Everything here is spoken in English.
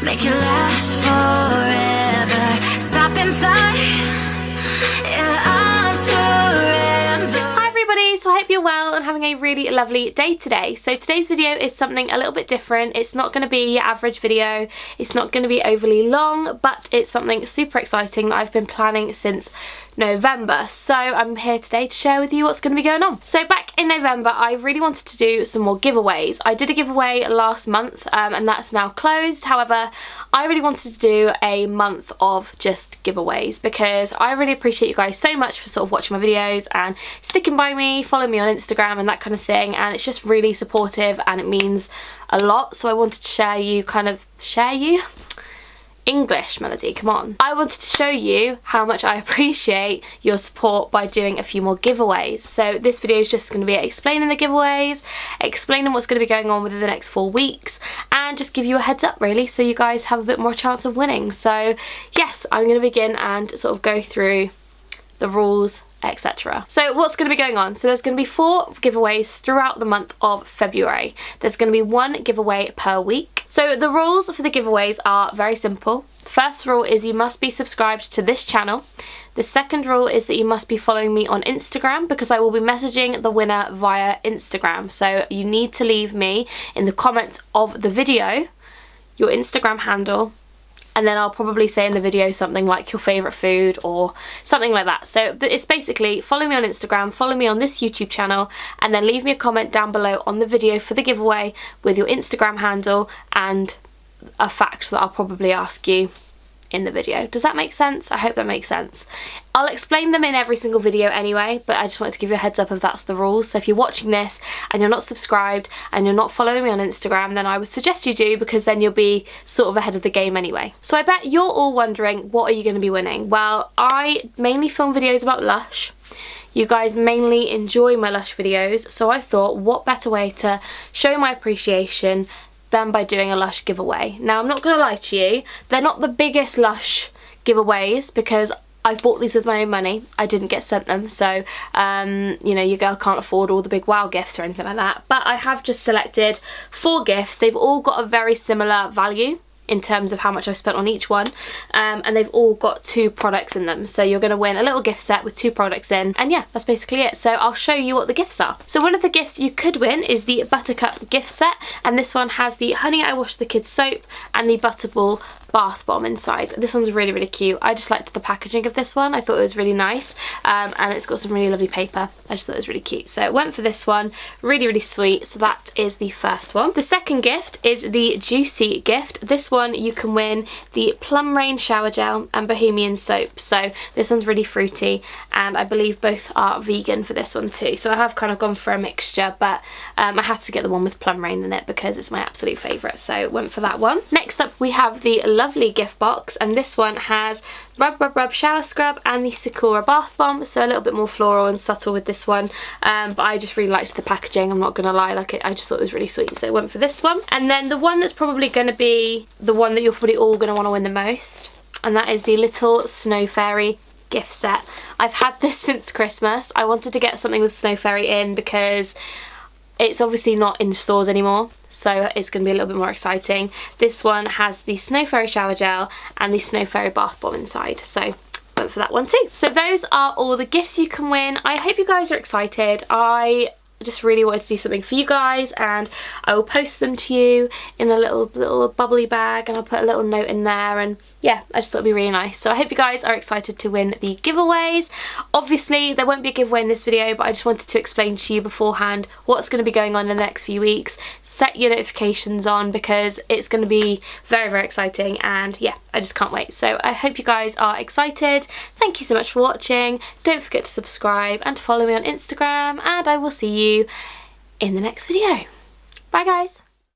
make it last forever. Stop in time, yeah, I'll surrender. Hi everybody, so I hope you're well and having a really lovely day today. So today's video is something a little bit different. It's not going to be your average video, it's not going to be overly long, but it's something super exciting that I've been planning since November. So I'm here today to share with you what's going to be going on. So back in November I really wanted to do some more giveaways. I did a giveaway last month and that's now closed. However, I really wanted to do a month of just giveaways because I really appreciate you guys so much for sort of watching my videos and sticking by me, following me on Instagram and that kind of thing, and it's just really supportive and it means a lot. So I wanted to share you English, Melody, come on. I wanted to show you how much I appreciate your support by doing a few more giveaways. So this video is just going to be explaining the giveaways, explaining what's going to be going on within the next 4 weeks, and just give you a heads up really so you guys have a bit more chance of winning. So yes, I'm going to begin and sort of go through the rules, etc. So what's going to be going on? So there's going to be 4 giveaways throughout the month of February. There's going to be 1 giveaway per week. So the rules for the giveaways are very simple. The first rule is you must be subscribed to this channel. The second rule is that you must be following me on Instagram because I will be messaging the winner via Instagram. So you need to leave me in the comments of the video your Instagram handle, and then I'll probably say in the video something like your favourite food or something like that. So it's basically follow me on Instagram, follow me on this YouTube channel, and then leave me a comment down below on the video for the giveaway with your Instagram handle and a fact that I'll probably ask you in the video. Does that make sense? I hope that makes sense. I'll explain them in every single video anyway, but I just wanted to give you a heads up if that's the rules. So if you're watching this and you're not subscribed and you're not following me on Instagram, then I would suggest you do, because then you'll be sort of ahead of the game anyway. So I bet you're all wondering, what are you going to be winning? Well, I mainly film videos about LUSH. You guys mainly enjoy my LUSH videos, so I thought what better way to show my appreciation than by doing a LUSH giveaway. Now I'm not going to lie to you, they're not the biggest LUSH giveaways because I've bought these with my own money. I didn't get sent them, so you know, your girl can't afford all the big wow gifts or anything like that. But I have just selected 4 gifts. They've all got a very similar value in terms of how much I've spent on each one, and they've all got 2 products in them. So you're going to win a little gift set with 2 products in, and yeah, that's basically it. So I'll show you what the gifts are. So one of the gifts you could win is the Buttercup gift set, and this one has the Honey I Wash the Kids soap and the Butterball bath bomb inside. This one's really, really cute. I just liked the packaging of this one. I thought it was really nice, and it's got some really lovely paper. I just thought it was really cute. So I went for this one. Really, really sweet. So that is the first one. The second gift is the Juicy gift. This one you can win the Plum Rain shower gel and Bohemian soap. So this one's really fruity, and I believe both are vegan for this one too. So I have kind of gone for a mixture, but I had to get the one with Plum Rain in it because it's my absolute favourite. So went for that one. Next up we have the lovely gift box, and this one has Rub Rub Rub shower scrub and the Sakura bath bomb, so a little bit more floral and subtle with this one, but I just really liked the packaging, I'm not gonna lie, I just thought it was really sweet, so I went for this one. And then the one that's probably going to be the one that you're probably all going to want to win the most, and that is the Little Snow Fairy gift set. I've had this since Christmas. I wanted to get something with Snow Fairy in because it's obviously not in stores anymore, so it's going to be a little bit more exciting. This one has the Snow Fairy shower gel and the Snow Fairy bath bomb inside, so went for that one too. So those are all the gifts you can win. I hope you guys are excited. I just really wanted to do something for you guys, and I will post them to you in a little bubbly bag, and I'll put a little note in there, and yeah, I just thought it'd be really nice. So I hope you guys are excited to win the giveaways. Obviously there won't be a giveaway in this video, but I just wanted to explain to you beforehand what's going to be going on in the next few weeks. Set your notifications on because it's going to be very, very exciting, and yeah, I just can't wait. So I hope you guys are excited. Thank you so much for watching. Don't forget to subscribe and to follow me on Instagram, and I will see you in the next video. Bye guys.